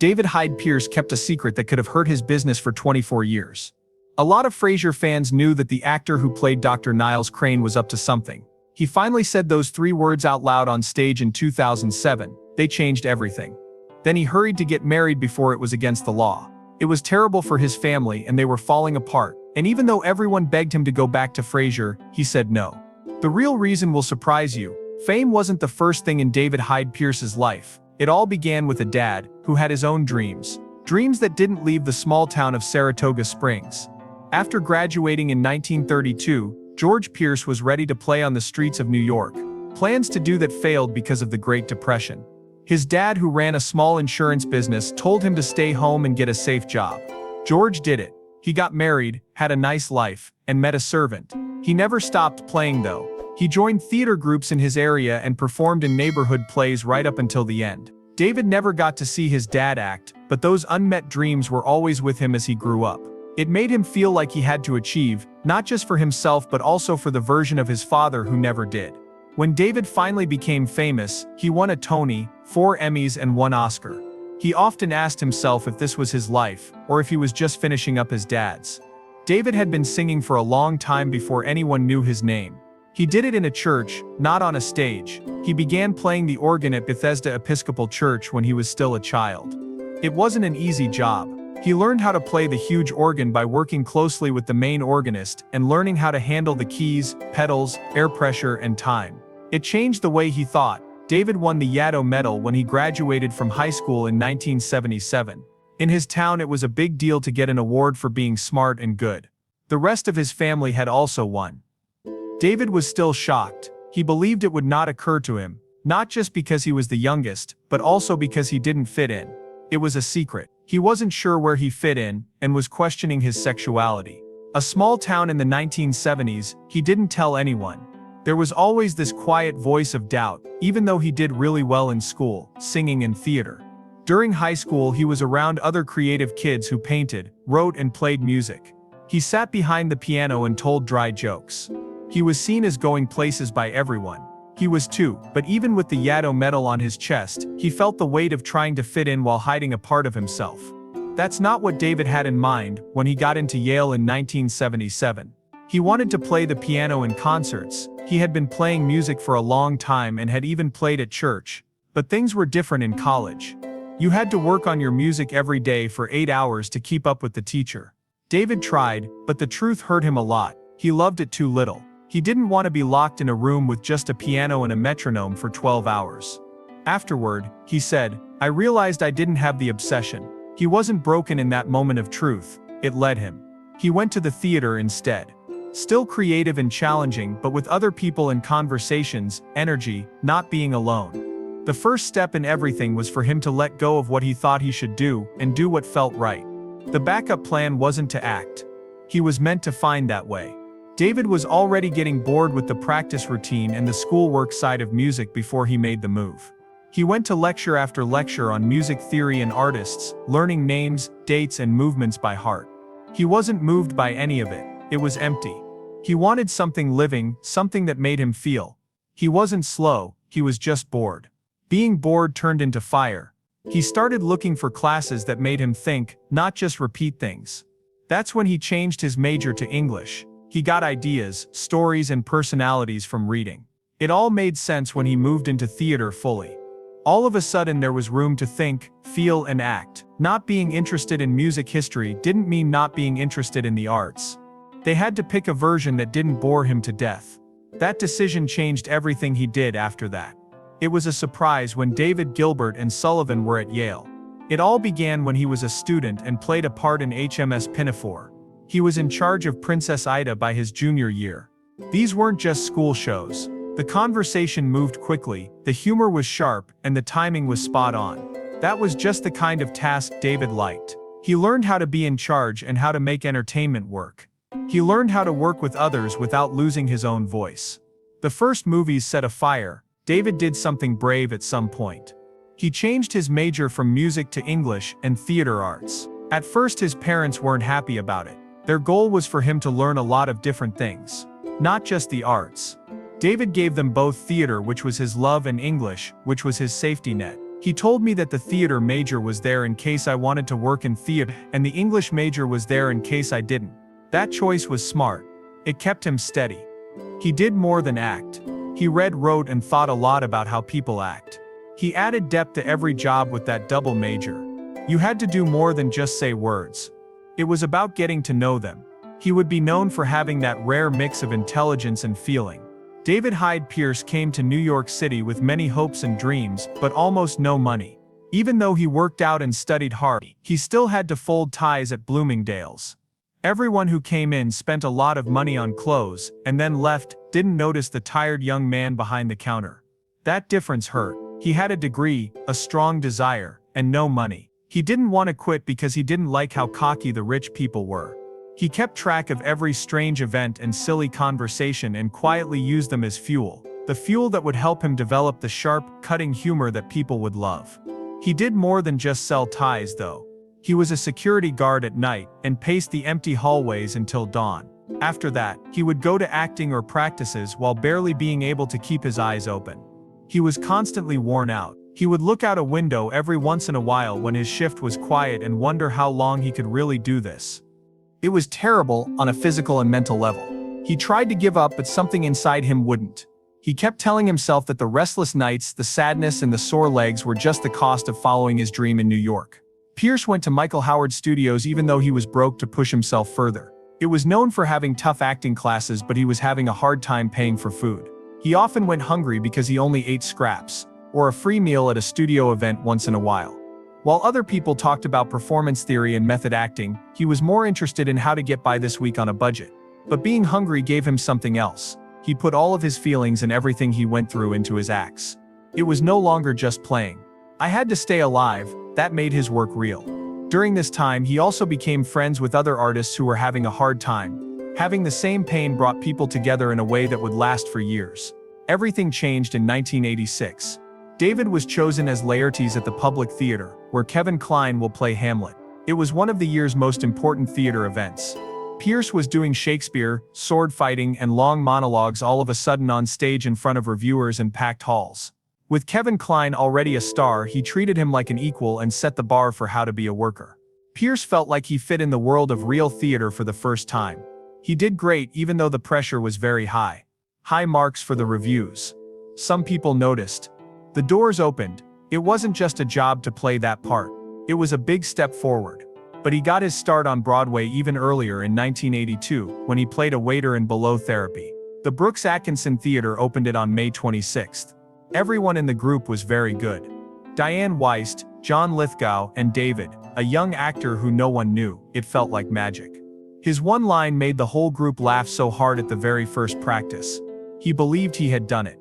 David Hyde Pierce kept a secret that could have hurt his business for 24 years. A lot of Frasier fans knew that the actor who played Dr. Niles Crane was up to something. He finally said those 3 words out loud on stage in 2007. They changed everything. Then he hurried to get married before it was against the law. It was terrible for his family and they were falling apart, and even though everyone begged him to go back to Frasier, he said no. The real reason will surprise you. Fame wasn't the first thing in David Hyde Pierce's life. It all began with a dad who had his own dreams. Dreams that didn't leave the small town of Saratoga Springs. After graduating in 1932, George Pierce was ready to play on the streets of New York. Plans to do that failed because of the Great Depression. His dad, who ran a small insurance business, told him to stay home and get a safe job. George did it. He got married, had a nice life, and met a servant. He never stopped playing though. He joined theater groups in his area and performed in neighborhood plays right up until the end. David never got to see his dad act, but those unmet dreams were always with him as he grew up. It made him feel like he had to achieve, not just for himself but also for the version of his father who never did. When David finally became famous, he won a Tony, 4 Emmys and 1 Oscar. He often asked himself if this was his life, or if he was just finishing up his dad's. David had been singing for a long time before anyone knew his name. He did it in a church, not on a stage. He began playing the organ at Bethesda Episcopal Church when he was still a child. It wasn't an easy job. He learned how to play the huge organ by working closely with the main organist and learning how to handle the keys, pedals, air pressure, and time. It changed the way he thought. David won the Yaddo Medal when he graduated from high school in 1977. In his town, it was a big deal to get an award for being smart and good. The rest of his family had also won. David was still shocked. He believed it would not occur to him, not just because he was the youngest, but also because he didn't fit in. It was a secret. He wasn't sure where he fit in, and was questioning his sexuality. A small town in the 1970s, he didn't tell anyone. There was always this quiet voice of doubt, even though he did really well in school, singing and theater. During high school, he was around other creative kids who painted, wrote, and played music. He sat behind the piano and told dry jokes. He was seen as going places by everyone. He was too, but even with the Yaddo Medal on his chest, he felt the weight of trying to fit in while hiding a part of himself. That's not what David had in mind when he got into Yale in 1977. He wanted to play the piano in concerts. He had been playing music for a long time and had even played at church. But things were different in college. You had to work on your music every day for 8 hours to keep up with the teacher. David tried, but the truth hurt him a lot. He loved it too little. He didn't want to be locked in a room with just a piano and a metronome for 12 hours. Afterward, he said, "I realized I didn't have the obsession." He wasn't broken in that moment of truth. It led him. He went to the theater instead. Still creative and challenging, but with other people and conversations, energy, not being alone. The first step in everything was for him to let go of what he thought he should do and do what felt right. The backup plan wasn't to act. He was meant to find that way. David was already getting bored with the practice routine and the schoolwork side of music before he made the move. He went to lecture after lecture on music theory and artists, learning names, dates, and movements by heart. He wasn't moved by any of it. It was empty. He wanted something living, something that made him feel. He wasn't slow, he was just bored. Being bored turned into fire. He started looking for classes that made him think, not just repeat things. That's when he changed his major to English. He got ideas, stories, and personalities from reading. It all made sense when he moved into theater fully. All of a sudden there was room to think, feel, and act. Not being interested in music history didn't mean not being interested in the arts. They had to pick a version that didn't bore him to death. That decision changed everything he did after that. It was a surprise when David Gilbert and Sullivan were at Yale. It all began when he was a student and played a part in HMS Pinafore. He was in charge of Princess Ida by his junior year. These weren't just school shows. The conversation moved quickly, the humor was sharp, and the timing was spot on. That was just the kind of task David liked. He learned how to be in charge and how to make entertainment work. He learned how to work with others without losing his own voice. The first movies set afire. David did something brave at some point. He changed his major from music to English and theater arts. At first his parents weren't happy about it. Their goal was for him to learn a lot of different things, not just the arts. David gave them both theater, which was his love, and English, which was his safety net. He told me that the theater major was there in case I wanted to work in theater, and the English major was there in case I didn't. That choice was smart. It kept him steady. He did more than act. He read, wrote, and thought a lot about how people act. He added depth to every job with that double major. You had to do more than just say words. It was about getting to know them. He would be known for having that rare mix of intelligence and feeling. David Hyde Pierce came to New York City with many hopes and dreams, but almost no money. Even though he worked out and studied hard, he still had to fold ties at Bloomingdale's. Everyone who came in spent a lot of money on clothes, and then left, didn't notice the tired young man behind the counter. That difference hurt. He had a degree, a strong desire, and no money. He didn't want to quit because he didn't like how cocky the rich people were. He kept track of every strange event and silly conversation and quietly used them as fuel, the fuel that would help him develop the sharp, cutting humor that people would love. He did more than just sell ties, though. He was a security guard at night and paced the empty hallways until dawn. After that, he would go to acting or practices while barely being able to keep his eyes open. He was constantly worn out. He would look out a window every once in a while when his shift was quiet and wonder how long he could really do this. It was terrible on a physical and mental level. He tried to give up, but something inside him wouldn't. He kept telling himself that the restless nights, the sadness, and the sore legs were just the cost of following his dream in New York. Pierce went to Michael Howard Studios even though he was broke to push himself further. It was known for having tough acting classes, but he was having a hard time paying for food. He often went hungry because he only ate scraps, or a free meal at a studio event once in a while. While other people talked about performance theory and method acting, he was more interested in how to get by this week on a budget. But being hungry gave him something else. He put all of his feelings and everything he went through into his acts. It was no longer just playing. I had to stay alive. That made his work real. During this time, he also became friends with other artists who were having a hard time. Having the same pain brought people together in a way that would last for years. Everything changed in 1986. David was chosen as Laertes at the Public Theater, where Kevin Kline will play Hamlet. It was one of the year's most important theater events. Pierce was doing Shakespeare, sword fighting, and long monologues all of a sudden on stage in front of reviewers and packed halls. With Kevin Kline already a star, he treated him like an equal and set the bar for how to be a worker. Pierce felt like he fit in the world of real theater for the first time. He did great even though the pressure was very high. High marks for the reviews. Some people noticed. The doors opened. It wasn't just a job to play that part. It was a big step forward. But he got his start on Broadway even earlier in 1982, when he played a waiter in Below Therapy. The Brooks Atkinson Theater opened it on May 26th. Everyone in the group was very good. Diane Weist, John Lithgow, and David, a young actor who no one knew. It felt like magic. His one line made the whole group laugh so hard at the very first practice. He believed he had done it.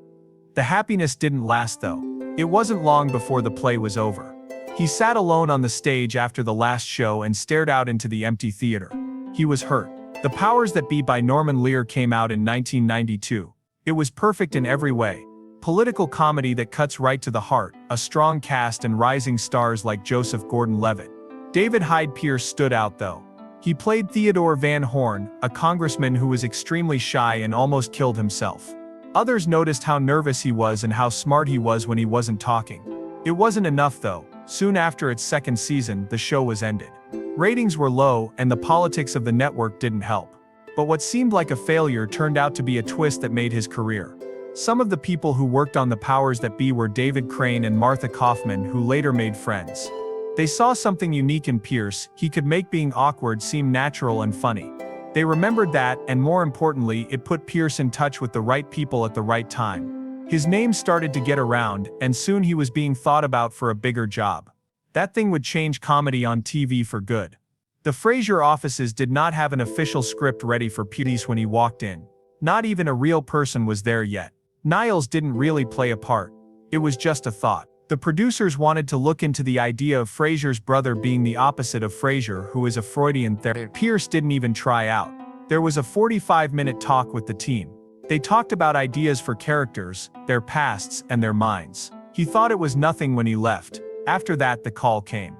The happiness didn't last though. It wasn't long before the play was over. He sat alone on the stage after the last show and stared out into the empty theater. He was hurt. The Powers That Be by Norman Lear came out in 1992. It was perfect in every way. Political comedy that cuts right to the heart, a strong cast and rising stars like Joseph Gordon-Levitt. David Hyde Pierce stood out though. He played Theodore Van Horn, a congressman who was extremely shy and almost killed himself. Others noticed how nervous he was and how smart he was when he wasn't talking. It wasn't enough though. Soon after its second season, the show was ended. Ratings were low and the politics of the network didn't help. But what seemed like a failure turned out to be a twist that made his career. Some of the people who worked on The Powers That Be were David Crane and Martha Kaufman, who later made friends. They saw something unique in Pierce. He could make being awkward seem natural and funny. They remembered that, and more importantly, it put Pierce in touch with the right people at the right time. His name started to get around, and soon he was being thought about for a bigger job. That thing would change comedy on TV for good. The Frasier offices did not have an official script ready for Pierce when he walked in. Not even a real person was there yet. Niles didn't really play a part. It was just a thought. The producers wanted to look into the idea of Frasier's brother being the opposite of Frasier, who is a Freudian therapist. Pierce didn't even try out. There was a 45-minute talk with the team. They talked about ideas for characters, their pasts, and their minds. He thought it was nothing when he left. After that, the call came.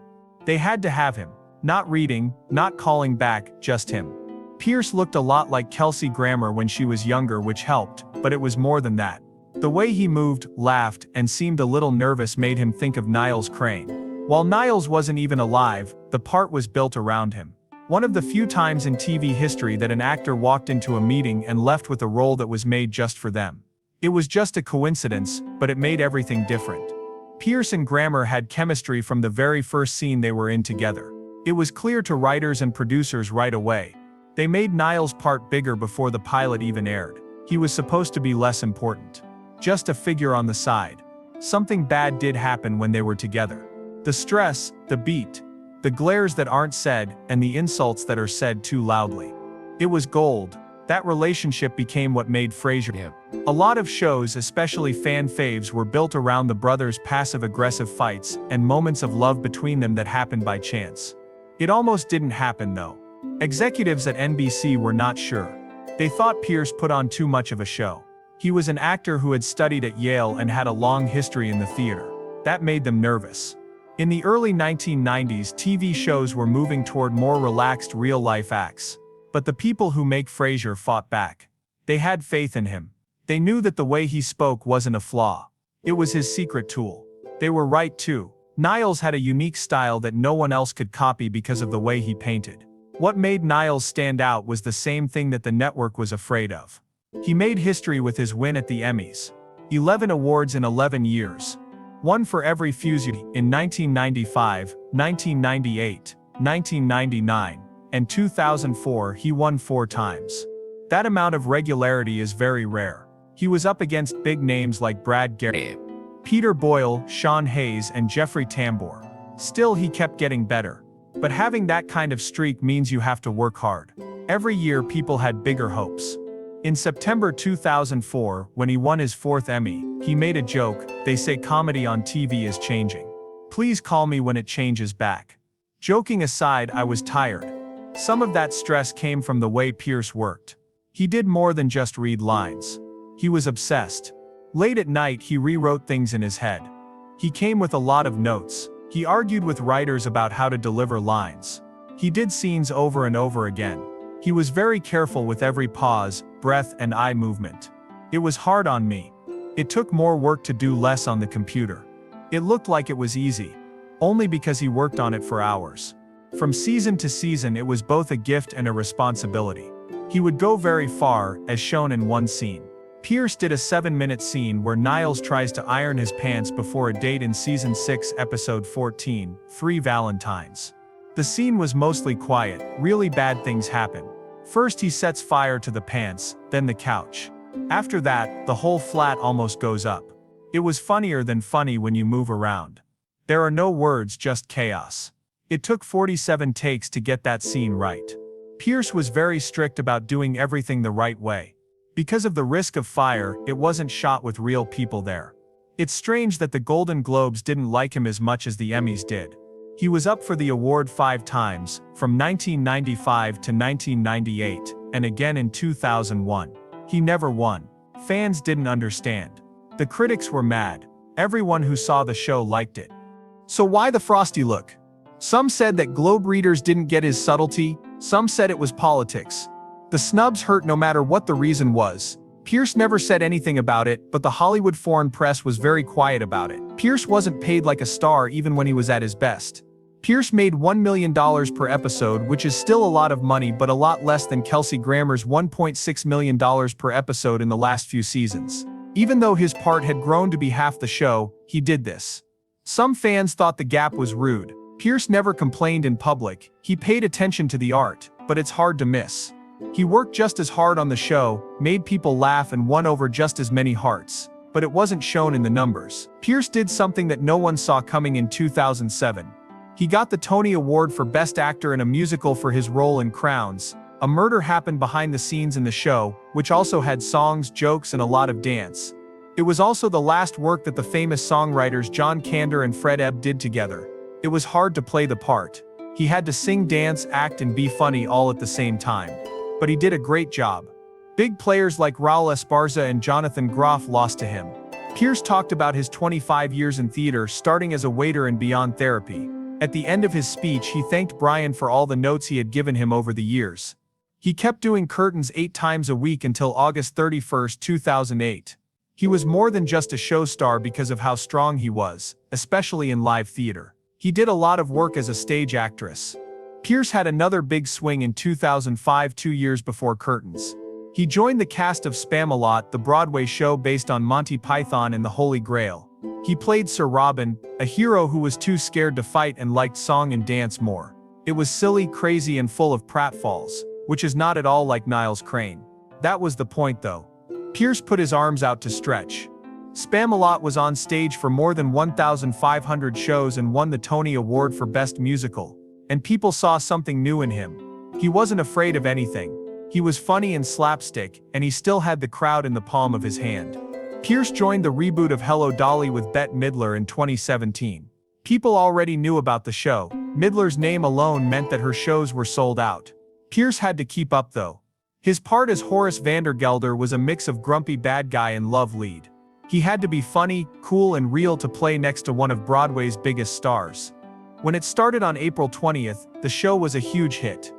They had to have him. Not reading, not calling back, just him. Pierce looked a lot like Kelsey Grammer when she was younger, which helped, but it was more than that. The way he moved, laughed, and seemed a little nervous made him think of Niles Crane. While Niles wasn't even alive, the part was built around him. One of the few times in TV history that an actor walked into a meeting and left with a role that was made just for them. It was just a coincidence, but it made everything different. Pierce and Grammer had chemistry from the very first scene they were in together. It was clear to writers and producers right away. They made Niles' part bigger before the pilot even aired. He was supposed to be less important. Just a figure on the side. Something bad did happen when they were together. The stress, the beat, the glares that aren't said, and the insults that are said too loudly. It was gold. That relationship became what made Frasier him. A lot of shows, especially fan faves, were built around the brothers' passive-aggressive fights and moments of love between them that happened by chance. It almost didn't happen though. Executives at NBC were not sure. They thought Pierce put on too much of a show. He was an actor who had studied at Yale and had a long history in the theater. That made them nervous. In the early 1990s, TV shows were moving toward more relaxed real-life acts. But the people who make Frasier fought back. They had faith in him. They knew that the way he spoke wasn't a flaw. It was his secret tool. They were right too. Niles had a unique style that no one else could copy because of the way he painted. What made Niles stand out was the same thing that the network was afraid of. He made history with his win at the Emmys. 11 awards in 11 years. One for every fusee in 1995, 1998, 1999, and 2004 he won 4 times. That amount of regularity is very rare. He was up against big names like Brad Garrett, Peter Boyle, Sean Hayes, and Jeffrey Tambor. Still, he kept getting better. But having that kind of streak means you have to work hard. Every year people had bigger hopes. In September 2004, when he won his 4th Emmy, he made a joke. They say comedy on TV is changing. Please call me when it changes back. Joking aside, I was tired. Some of that stress came from the way Pierce worked. He did more than just read lines. He was obsessed. Late at night, he rewrote things in his head. He came with a lot of notes. He argued with writers about how to deliver lines. He did scenes over and over again. He was very careful with every pause, breath, and eye movement. It was hard on me. It took more work to do less on the computer. It looked like it was easy. Only because he worked on it for hours. From season to season, it was both a gift and a responsibility. He would go very far, as shown in one scene. Pierce did a 7-minute scene where Niles tries to iron his pants before a date in season 6, episode 14, 3 Valentines. The scene was mostly quiet. Really bad things happen. First he sets fire to the pants, then the couch. After that, the whole flat almost goes up. It was funnier than funny when you move around. There are no words, just chaos. It took 47 takes to get that scene right. Pierce was very strict about doing everything the right way. Because of the risk of fire, it wasn't shot with real people there. It's strange that the Golden Globes didn't like him as much as the Emmys did. He was up for the award 5 times, from 1995 to 1998, and again in 2001. He never won. Fans didn't understand. The critics were mad. Everyone who saw the show liked it. So why the frosty look? Some said that Globe readers didn't get his subtlety, some said it was politics. The snubs hurt no matter what the reason was. Pierce never said anything about it, but the Hollywood foreign press was very quiet about it. Pierce wasn't paid like a star even when he was at his best. Pierce made $1 million per episode, which is still a lot of money but a lot less than Kelsey Grammer's $1.6 million per episode in the last few seasons. Even though his part had grown to be half the show, he did this. Some fans thought the gap was rude. Pierce never complained in public. He paid attention to the art, but it's hard to miss. He worked just as hard on the show, made people laugh and won over just as many hearts. But it wasn't shown in the numbers. Pierce did something that no one saw coming in 2007. He got the Tony Award for Best Actor in a Musical for his role in Crowns. A murder happened behind the scenes in the show, which also had songs, jokes, and a lot of dance. It was also the last work that the famous songwriters John Kander and Fred Ebb did together. It was hard to play the part. He had to sing, dance, act, and be funny all at the same time. But he did a great job. Big players like Raul Esparza and Jonathan Groff lost to him. Pierce talked about his 25 years in theater, starting as a waiter in Beyond Therapy. At the end of his speech, he thanked Brian for all the notes he had given him over the years. He kept doing curtains 8 times a week until August 31, 2008. He was more than just a show star because of how strong he was, especially in live theater. He did a lot of work as a stage actress. Pierce had another big swing in 2005, 2 years before curtains. He joined the cast of Spam-A-Lot, the Broadway show based on Monty Python and the Holy Grail. He played Sir Robin, a hero who was too scared to fight and liked song and dance more. It was silly, crazy and full of pratfalls, which is not at all like Niles Crane. That was the point though. Pierce put his arms out to stretch. Spam-A-Lot was on stage for more than 1,500 shows and won the Tony Award for Best Musical. And people saw something new in him. He wasn't afraid of anything. He was funny and slapstick, and he still had the crowd in the palm of his hand. Pierce joined the reboot of Hello Dolly with Bette Midler in 2017. People already knew about the show. Midler's name alone meant that her shows were sold out. Pierce had to keep up though. His part as Horace Vandergelder was a mix of grumpy bad guy and love lead. He had to be funny, cool and real to play next to one of Broadway's biggest stars. When it started on April 20th, the show was a huge hit.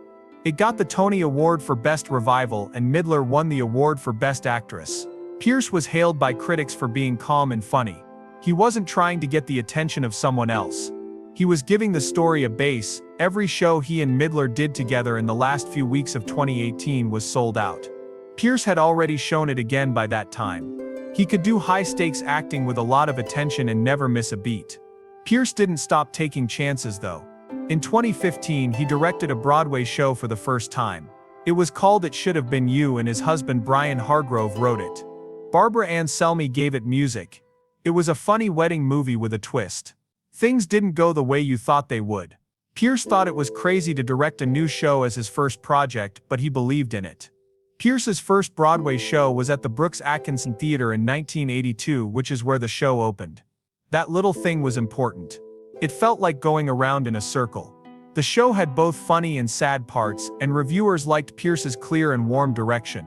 It got the Tony Award for Best Revival and Midler won the award for Best Actress. Pierce was hailed by critics for being calm and funny. He wasn't trying to get the attention of someone else. He was giving the story a base. Every show he and Midler did together in the last few weeks of 2018 was sold out. Pierce had already shown it again by that time. He could do high-stakes acting with a lot of attention and never miss a beat. Pierce didn't stop taking chances though. In 2015 he directed a Broadway show for the first time. It was called It Should Have Been You and his husband Brian Hargrove wrote it. Barbara Ann Selmy gave it music. It was a funny wedding movie with a twist. Things didn't go the way you thought they would. Pierce thought it was crazy to direct a new show as his first project, but he believed in it. Pierce's first Broadway show was at the Brooks Atkinson Theater in 1982, which is where the show opened. That little thing was important. It felt like going around in a circle. The show had both funny and sad parts, and reviewers liked Pierce's clear and warm direction.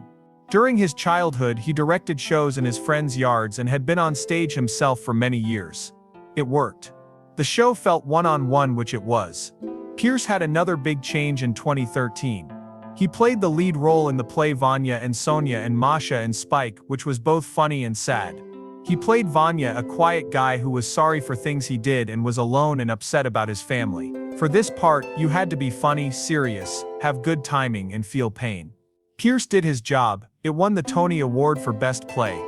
During his childhood, he directed shows in his friends' yards and had been on stage himself for many years. It worked. The show felt one-on-one, which it was. Pierce had another big change in 2013. He played the lead role in the play Vanya and Sonia and Masha and Spike, which was both funny and sad. He played Vanya, a quiet guy who was sorry for things he did and was alone and upset about his family. For this part, you had to be funny, serious, have good timing and feel pain. Pierce did his job. It won the Tony Award for Best Play.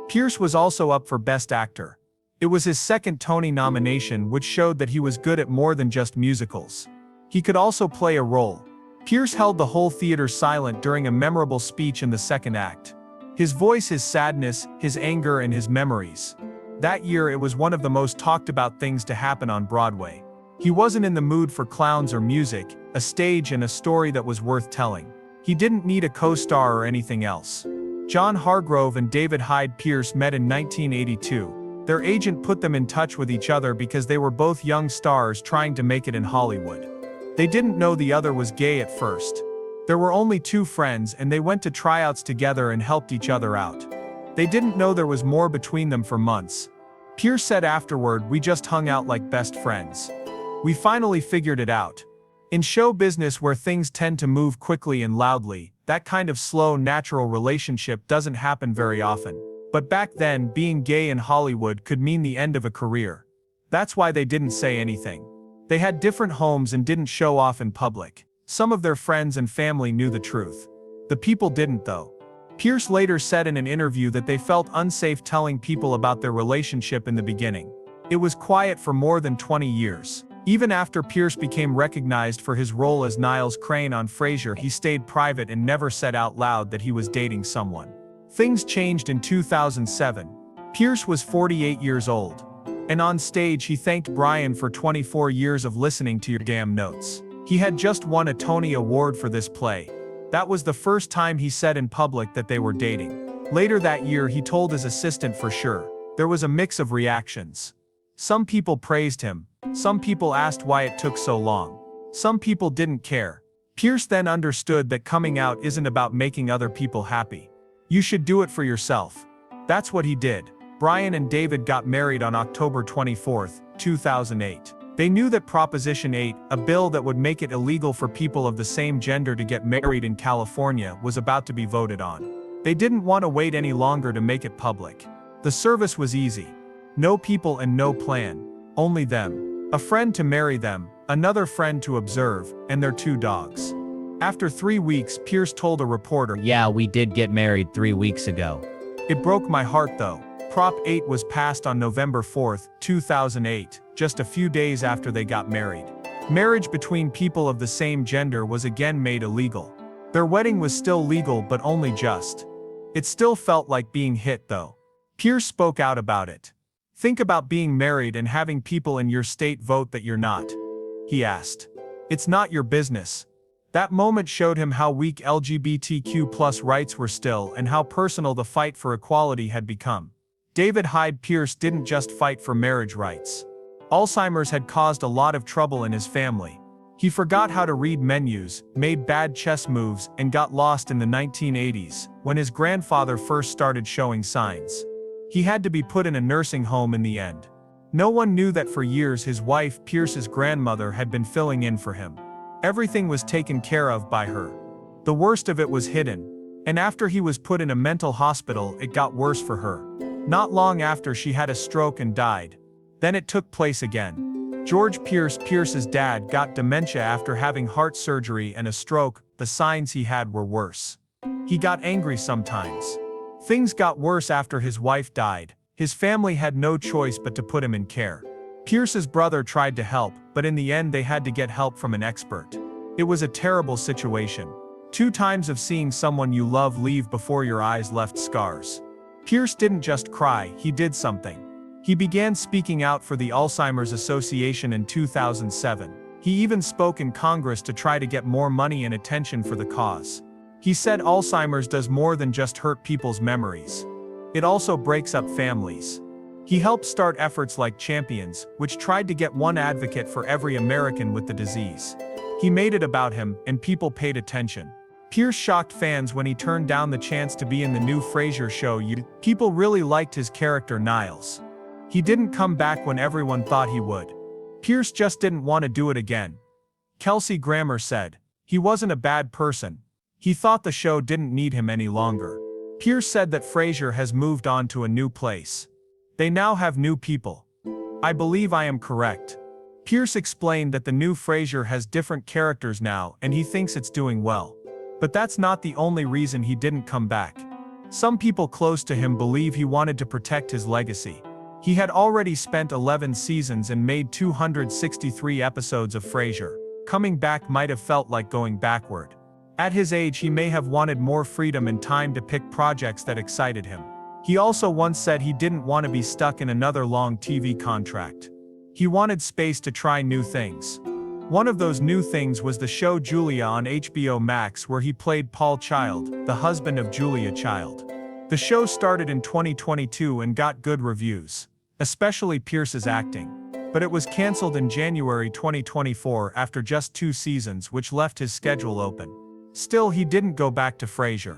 Pierce was also up for Best Actor. It was his second Tony nomination, which showed that he was good at more than just musicals. He could also play a role. Pierce held the whole theater silent during a memorable speech in the second act. His voice, his sadness, his anger and his memories. That year it was one of the most talked about things to happen on Broadway. He wasn't in the mood for clowns or music, a stage and a story that was worth telling. He didn't need a co-star or anything else. John Hargrove and David Hyde Pierce met in 1982. Their agent put them in touch with each other because they were both young stars trying to make it in Hollywood. They didn't know the other was gay at first. There were only two friends and they went to tryouts together and helped each other out. They didn't know there was more between them for months. Pierce said afterward, "We just hung out like best friends. We finally figured it out." In show business where things tend to move quickly and loudly, that kind of slow, natural relationship doesn't happen very often. But back then, being gay in Hollywood could mean the end of a career. That's why they didn't say anything. They had different homes and didn't show off in public. Some of their friends and family knew the truth. The people didn't though. Pierce later said in an interview that they felt unsafe telling people about their relationship in the beginning. It was quiet for more than 20 years. Even after Pierce became recognized for his role as Niles Crane on Frasier, he stayed private and never said out loud that he was dating someone. Things changed in 2007. Pierce was 48 years old. And on stage he thanked Brian for 24 years of listening to your damn notes. He had just won a Tony Award for this play. That was the first time he said in public that they were dating. Later that year he told his assistant for sure. There was a mix of reactions. Some people praised him. Some people asked why it took so long. Some people didn't care. Pierce then understood that coming out isn't about making other people happy. You should do it for yourself. That's what he did. Brian and David got married on October 24, 2008. They knew that Proposition 8, a bill that would make it illegal for people of the same gender to get married in California, was about to be voted on. They didn't want to wait any longer to make it public. The service was easy. No people and no plan. Only them. A friend to marry them, another friend to observe, and their 2 dogs. After 3 weeks, Pierce told a reporter, "Yeah, we did get married 3 weeks ago." "It broke my heart though." Prop 8 was passed on November 4, 2008, just a few days after they got married. Marriage between people of the same gender was again made illegal. Their wedding was still legal but only just. It still felt like being hit though. Pierce spoke out about it. "Think about being married and having people in your state vote that you're not," he asked. "It's not your business." That moment showed him how weak LGBTQ+ rights were still and how personal the fight for equality had become. David Hyde Pierce didn't just fight for marriage rights. Alzheimer's had caused a lot of trouble in his family. He forgot how to read menus, made bad chess moves, and got lost in the 1980s, when his grandfather first started showing signs. He had to be put in a nursing home in the end. No one knew that for years his wife, Pierce's grandmother, had been filling in for him. Everything was taken care of by her. The worst of it was hidden. And after he was put in a mental hospital, it got worse for her. Not long after, she had a stroke and died. Then it took place again. George Pierce, Pierce's dad, got dementia after having heart surgery and a stroke. The signs he had were worse. He got angry sometimes. Things got worse after his wife died. His family had no choice but to put him in care. Pierce's brother tried to help, but in the end they had to get help from an expert. It was a terrible situation. 2 times of seeing someone you love leave before your eyes left scars. Pierce didn't just cry, he did something. He began speaking out for the Alzheimer's Association in 2007. He even spoke in Congress to try to get more money and attention for the cause. He said Alzheimer's does more than just hurt people's memories. It also breaks up families. He helped start efforts like Champions, which tried to get one advocate for every American with the disease. He made it about him, and people paid attention. Pierce shocked fans when he turned down the chance to be in the new Frasier show. People really liked his character Niles. He didn't come back when everyone thought he would. Pierce just didn't want to do it again. Kelsey Grammer said, "He wasn't a bad person. He thought the show didn't need him any longer." Pierce said that Frasier has moved on to a new place. They now have new people. "I believe I am correct." Pierce explained that the new Frasier has different characters now and he thinks it's doing well. But that's not the only reason he didn't come back. Some people close to him believe he wanted to protect his legacy. He had already spent 11 seasons and made 263 episodes of Frasier. Coming back might have felt like going backward. At his age, he may have wanted more freedom and time to pick projects that excited him. He also once said he didn't want to be stuck in another long TV contract. He wanted space to try new things. One of those new things was the show Julia on HBO Max, where he played Paul Child, the husband of Julia Child. The show started in 2022 and got good reviews, especially Pierce's acting. But it was canceled in January 2024 after just 2 seasons, which left his schedule open. Still, he didn't go back to Frasier.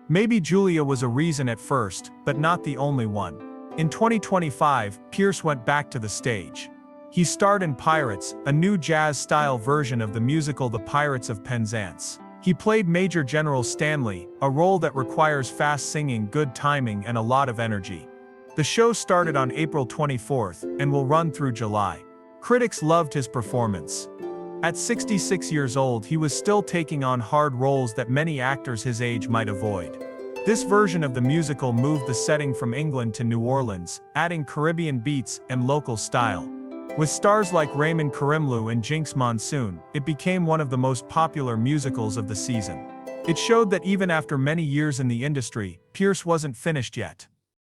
Maybe Julia was a reason at first, but not the only one. In 2025, Pierce went back to the stage. He starred in Pirates, a new jazz-style version of the musical The Pirates of Penzance. He played Major General Stanley, a role that requires fast singing, good timing, and a lot of energy. The show started on April 24th and will run through July. Critics loved his performance. At 66 years old, he was still taking on hard roles that many actors his age might avoid. This version of the musical moved the setting from England to New Orleans, adding Caribbean beats and local style. With stars like Raymond Karimloo and Jinx Monsoon, it became one of the most popular musicals of the season. It showed that even after many years in the industry, Pierce wasn't finished yet.